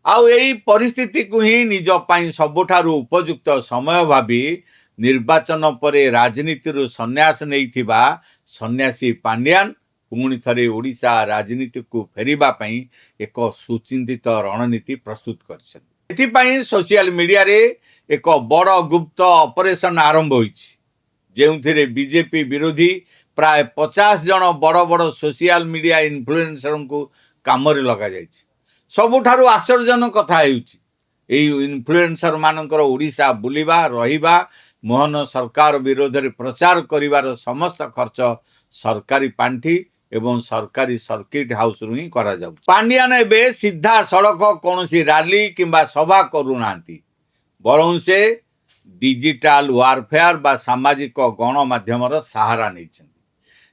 आउ एई परिस्थिति को ही निज पाई सबुठारु उपयुक्त समय भावी निर्वाचन परे राजनीति सन्यास नैथिबा सन्यासी पांड्यान पुणी थरे ओडिशा राजनीति को फेरिबा पई एक सुचिंतित रणनीति प्रस्तुत करछथि। एथिपाई सोशल मीडिया रे एक बड़ गुप्त ऑपरेशन आरंभ होइछि, जेउथिरे बीजेपी विरोधी प्राय 50 जन बड़ बड़ सोशल मीडिया इन्फ्लुएंसर को काम रे लगा जाइछि। सबुठारु आश्चर्यजनक कथा हेउछि एई इन्फ्लुएंसर मानकर ओडिशा बुलिबा रहिबा मोहन सरकार विरोध में प्रचार करिवार समस्त खर्च सरकारी पांठी एवं सरकारी सर्किट हाउस रु ही करा जाउ। पांड्यान एबे सीधा सड़क कौनसी रैली किंबा सभा करूनांती, बरं से डिजिटल वारफेयर बा सामाजिक गणमाध्यम सहारा नहीं।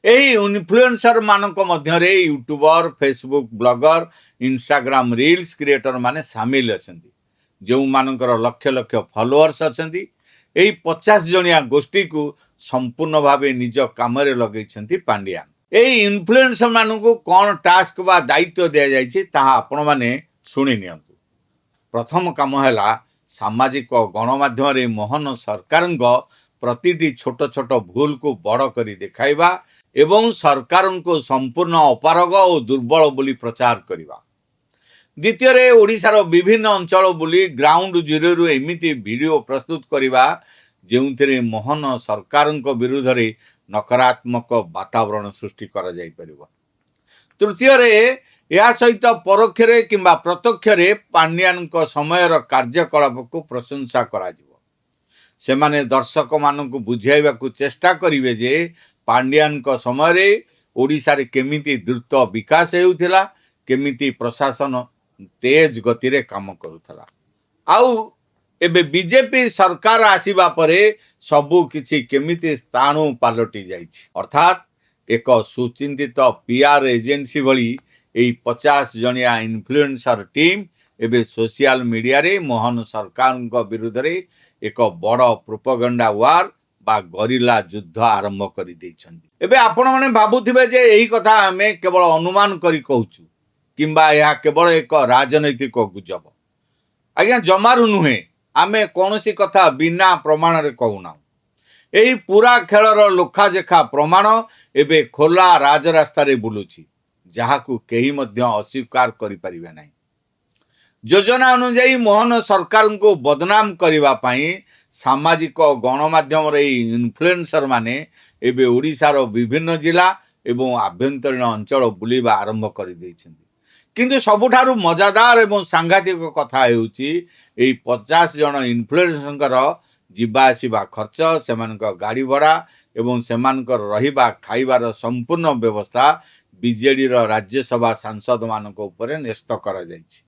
एही इन्फ्लुएंसर मानक मध्यरे YouTuber, Facebook blogger, Instagram reels creator माने शामिल अछंती, जो मानकर लक्ष लक्ष फॉलोअर्स अछंती। एही 50 जनिया गोष्ठी को संपूर्ण भावे निज काम रे लगैछंती पांड्यान। एही इन्फ्लुएंसर मानकु कोन टास्क बा दायित्व दिया जायछि ताहा आपण माने सुनि नियंतु। प्रथम काम हैला सामाजिक गणमाध्यम रे मोहन सरकारंग प्रतिटी छोट छोट भूल को बड़ करी देखाइबा एवं सरकार को संपूर्ण अपारग और दुर्बल बोली प्रचार करिबा। द्वितीय रे ओडिशार विभिन्न अंचल बुली ग्राउंड जीरो रु एमिति वीडियो प्रस्तुत करिबा जेउथिरे मोहन सरकारंक विरुद्ध रे नकारात्मक वातावरण सृष्टि करा जाई परिबो। तृतीय रे या सहित परोक्ष रे किंबा प्रत्यक्ष रे पांड्यानक समयर कार्यकलाप को प्रशंसा करा जिवो। सेमाने दर्शक मानक बुझाइबा को चेष्टा करिवे जे पांड्यानक समय रे ओडिशा रे केमिति द्रुत विकास हेउथिला, केमिति प्रशासन तेज गति रे काम करूथला। आउ एबे बीजेपी सरकार आसीबा परे सबु किछि केमिति स्थाणु पालटी जाइछि। अर्थात एक सुचिंतित पीआर एजेंसी भली एई 50 जनिया इन्फ्लुएंसर टीम एबे सोशल मीडिया रे मोहन सरकारक विरुद्ध रे एक बड़ प्रोपेगेंडा वार बा गरिला युद्ध आरंभ करि दैछन्ति। एबे आपण माने भाबुथिबे जे एही कथा हमें केवल अनुमान करी कहूछु किंबा यह केवल एक राजनैतिक गुजब। आज्ञा जमारू नुहे, आमे कौनसी कथा बिना प्रमाण रे कहूना। एही पूरा खेलर लोखाजेखा प्रमाण एबे खोला राजरास्ता रे बुलुछि, जहाकू केही मध्य अस्वीकार करि परिबे नाही। योजना अनुसार मोहन सरकार को बदनाम करिबा पई सामाजिक गणमाध्यम रे इन्फ्लुएंसर माने एबे ओडिशार विभिन्न जिला एवं आभ्यंतरीण अंचल बुलिबा आरंभ करि दैछन्ति। किंतु सबुठारु मजादार एवं सांघातिक कथा हेउछि एई 50 जन इन्फ्लुएंसर जिबा आसीबा खर्च, सेमानक गाड़ी भड़ा एवं सेमानक रहिबा खाइबार संपूर्ण व्यवस्था बीजेडी रो राज्यसभा सांसद मानक ऊपर न्यस्त करा जायछि।